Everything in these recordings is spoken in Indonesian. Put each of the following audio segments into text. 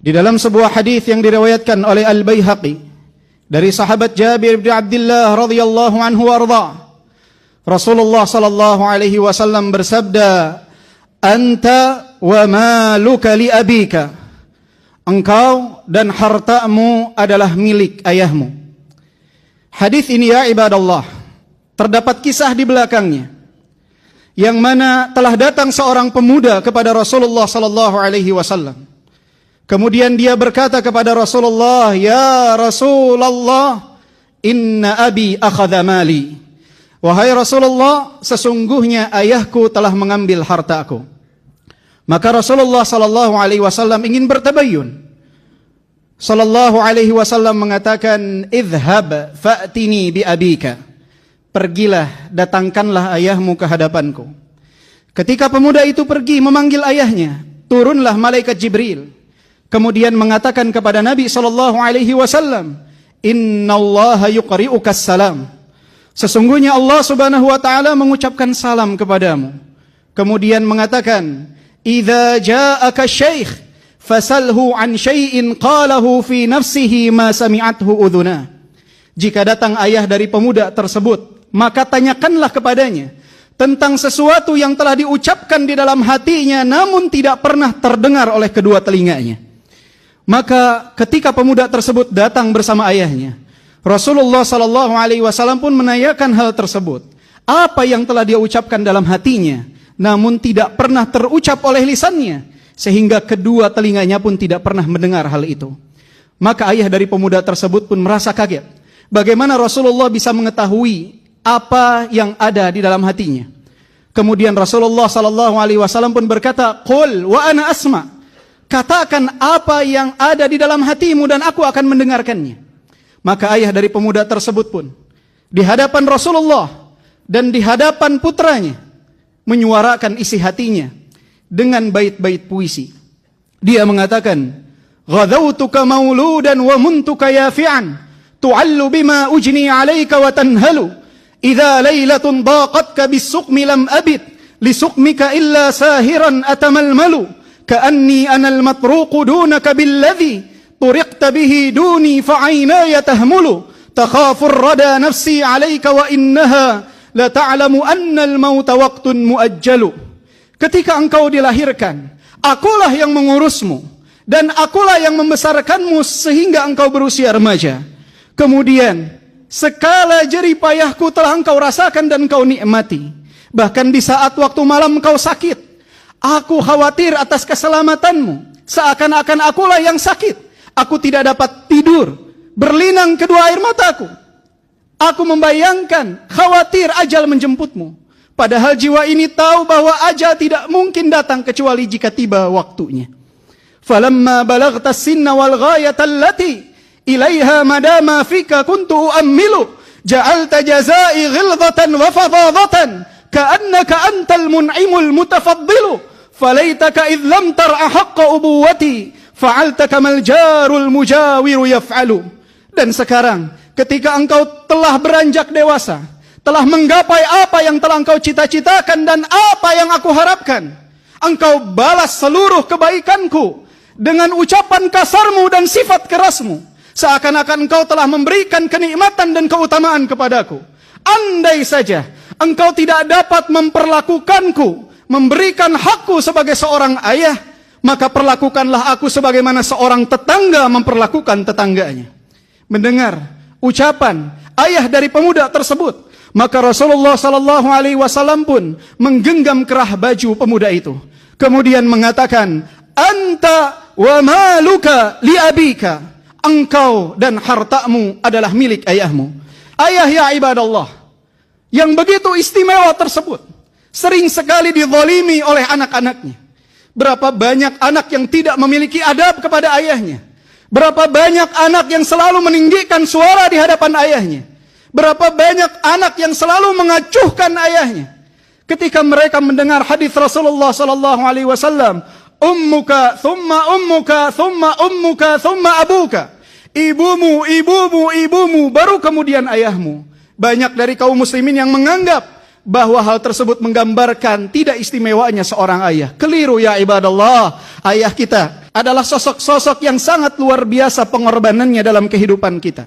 Di dalam sebuah hadis yang diriwayatkan oleh Al-Baihaqi dari sahabat Jabir bin Abdullah radhiyallahu anhu warda, Rasulullah sallallahu alaihi wasallam bersabda, "Anta wa maluka li abika." Engkau dan hartamu adalah milik ayahmu. Hadis ini ya ibadallah, terdapat kisah di belakangnya, yang mana telah datang seorang pemuda kepada Rasulullah sallallahu alaihi wasallam. Kemudian dia berkata kepada Rasulullah, "Ya Rasulullah, inna abi akhadha mali." Wahai Rasulullah, sesungguhnya ayahku telah mengambil hartaku. Maka Rasulullah sallallahu alaihi wasallam ingin bertabayyun. Sallallahu alaihi wasallam mengatakan, "Idhhab fa'tini bi abika." Pergilah, datangkanlah ayahmu ke hadapanku. Ketika pemuda itu pergi memanggil ayahnya, turunlah malaikat Jibril. Kemudian mengatakan kepada Nabi sallallahu alaihi wasallam, "Innallaha yuqri'ukas salam." Sesungguhnya Allah Subhanahu wa taala mengucapkan salam kepadamu. Kemudian mengatakan, "Idza ja'aka syekh fasalhu an syai'in qalahu fi nafsihi ma sami'athu udhuna." Jika datang ayah dari pemuda tersebut, maka tanyakanlah kepadanya tentang sesuatu yang telah diucapkan di dalam hatinya namun tidak pernah terdengar oleh kedua telinganya. Maka ketika pemuda tersebut datang bersama ayahnya, Rasulullah sallallahu alaihi wasallam pun menanyakan hal tersebut. Apa yang telah dia ucapkan dalam hatinya namun tidak pernah terucap oleh lisannya, sehingga kedua telinganya pun tidak pernah mendengar hal itu. Maka ayah dari pemuda tersebut pun merasa kaget. Bagaimana Rasulullah bisa mengetahui apa yang ada di dalam hatinya? Kemudian Rasulullah sallallahu alaihi wasallam pun berkata, "Qul wa ana asma." Katakan apa yang ada di dalam hatimu dan aku akan mendengarkannya. Maka ayah dari pemuda tersebut pun di hadapan Rasulullah dan di hadapan putranya menyuarakan isi hatinya dengan bait-bait puisi. Dia mengatakan, "Ghadawtuka mauludan wa muntuka yafi'an, tu'allu bima ujni 'alaika wa tanhalu. Idza lailatun daqatka bis-suqmi lam abid, li suqmika illa sahiran atamalmalu. Ka'anni anal matruqu dunaka billadhi turiqta bihi duni fa'ainaya tahmulu. Takhafur rada nafsi 'alaika wa innaha la ta'lamu anna al-mauta waqtun muajjalu." Ketika engkau dilahirkan, akulah yang mengurusmu dan akulah yang membesarkanmu sehingga engkau berusia remaja. Kemudian segala jerih payahku telah engkau rasakan dan engkau nikmati. Bahkan di saat waktu malam engkau sakit, aku khawatir atas keselamatanmu. Seakan-akan akulah yang sakit. Aku tidak dapat tidur, berlinang kedua air mataku. Aku membayangkan khawatir ajal menjemputmu. Padahal jiwa ini tahu bahwa ajal tidak mungkin datang kecuali jika tiba waktunya. Falamma balagta sinna wal ghayata allati ilaiha madama fika kuntu uammilu, ja'alta jazai ghilzatan wa fadadatan ka'annaka antal mun'imul mutafaddilu. Falaitaka idh lam tar'a haqqa ubuwati fa'alta kamal jarul mujawiru yaf'alu. Dan sekarang ketika engkau telah beranjak dewasa, telah menggapai apa yang telah engkau cita-citakan dan apa yang aku harapkan, engkau balas seluruh kebaikanku dengan ucapan kasarmu dan sifat kerasmu, seakan-akan engkau telah memberikan kenikmatan dan keutamaan kepadaku. Andai saja engkau tidak dapat memperlakukanku, memberikan hakku sebagai seorang ayah, maka perlakukanlah aku sebagaimana seorang tetangga memperlakukan tetangganya. Mendengar ucapan ayah dari pemuda tersebut, maka Rasulullah sallallahu alaihi wasallam pun menggenggam kerah baju pemuda itu. Kemudian mengatakan, "Anta wa maluka li abika." Engkau dan hartamu adalah milik ayahmu. Ayah ya ibadallah, yang begitu istimewa tersebut sering sekali dizalimi oleh anak-anaknya. Berapa banyak anak yang tidak memiliki adab kepada ayahnya. Berapa banyak anak yang selalu meninggikan suara di hadapan ayahnya. Berapa banyak anak yang selalu mengacuhkan ayahnya. Ketika mereka mendengar hadis Rasulullah sallallahu alaihi wasallam, "Ummuka, thumma ummuka, thumma ummuka, thumma abuka." Ibumu, ibumu, ibumu, baru kemudian ayahmu. Banyak dari kaum muslimin yang menganggap bahwa hal tersebut menggambarkan tidak istimewanya seorang ayah. Keliru ya ibadallah. Ayah kita adalah sosok-sosok yang sangat luar biasa pengorbanannya dalam kehidupan kita.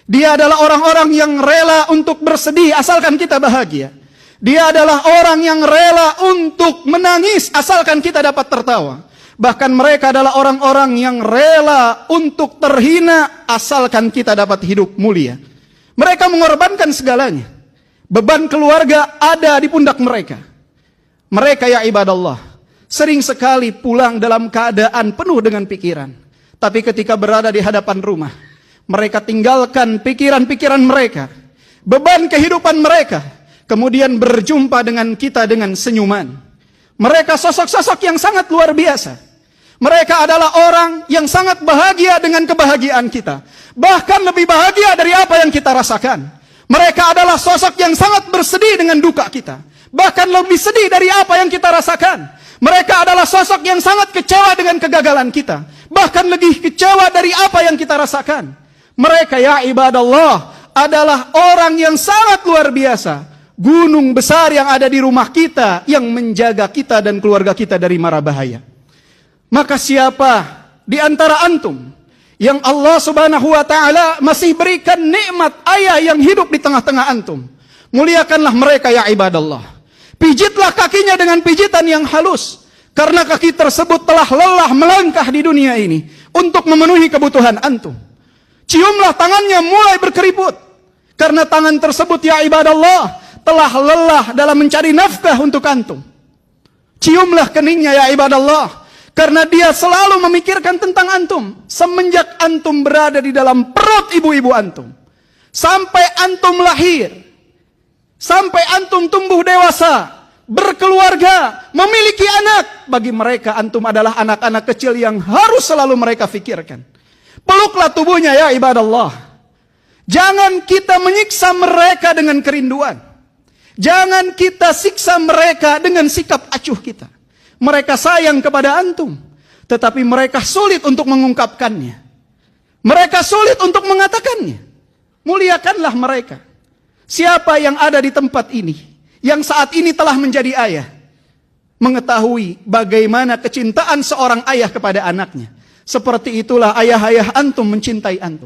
Dia adalah orang-orang yang rela untuk bersedih asalkan kita bahagia. Dia adalah orang yang rela untuk menangis asalkan kita dapat tertawa. Bahkan mereka adalah orang-orang yang rela untuk terhina asalkan kita dapat hidup mulia. Mereka mengorbankan segalanya. Beban keluarga ada di pundak mereka. Mereka ya ibadallah, sering sekali pulang dalam keadaan penuh dengan pikiran. Tapi ketika berada di hadapan rumah, mereka tinggalkan pikiran-pikiran mereka, beban kehidupan mereka, kemudian berjumpa dengan kita dengan senyuman. Mereka sosok-sosok yang sangat luar biasa. Mereka adalah orang yang sangat bahagia dengan kebahagiaan kita. Bahkan lebih bahagia dari apa yang kita rasakan. Mereka adalah sosok yang sangat bersedih dengan duka kita. Bahkan lebih sedih dari apa yang kita rasakan. Mereka adalah sosok yang sangat kecewa dengan kegagalan kita. Bahkan lebih kecewa dari apa yang kita rasakan. Mereka ya ibadallah adalah orang yang sangat luar biasa. Gunung besar yang ada di rumah kita yang menjaga kita dan keluarga kita dari mara bahaya. Maka siapa di antara antum yang Allah Subhanahu wa taala masih berikan nikmat ayah yang hidup di tengah-tengah antum, muliakanlah mereka ya ibadallah. Pijitlah kakinya dengan pijitan yang halus, karena kaki tersebut telah lelah melangkah di dunia ini untuk memenuhi kebutuhan antum. Ciumlah tangannya mulai berkeriput, karena tangan tersebut ya ibadallah telah lelah dalam mencari nafkah untuk antum. Ciumlah keningnya ya ibadallah, karena dia selalu memikirkan tentang antum semenjak antum berada di dalam perut ibu-ibu antum, sampai antum lahir, sampai antum tumbuh dewasa, berkeluarga, memiliki anak. Bagi mereka antum adalah anak-anak kecil yang harus selalu mereka fikirkan. Peluklah tubuhnya ya ibadallah. Jangan kita menyiksa mereka dengan kerinduan. Jangan kita siksa mereka dengan sikap acuh kita. Mereka sayang kepada antum, tetapi mereka sulit untuk mengungkapkannya. Mereka sulit untuk mengatakannya. Muliakanlah mereka. Siapa yang ada di tempat ini, yang saat ini telah menjadi ayah, mengetahui bagaimana kecintaan seorang ayah kepada anaknya. Seperti itulah ayah-ayah antum mencintai antum.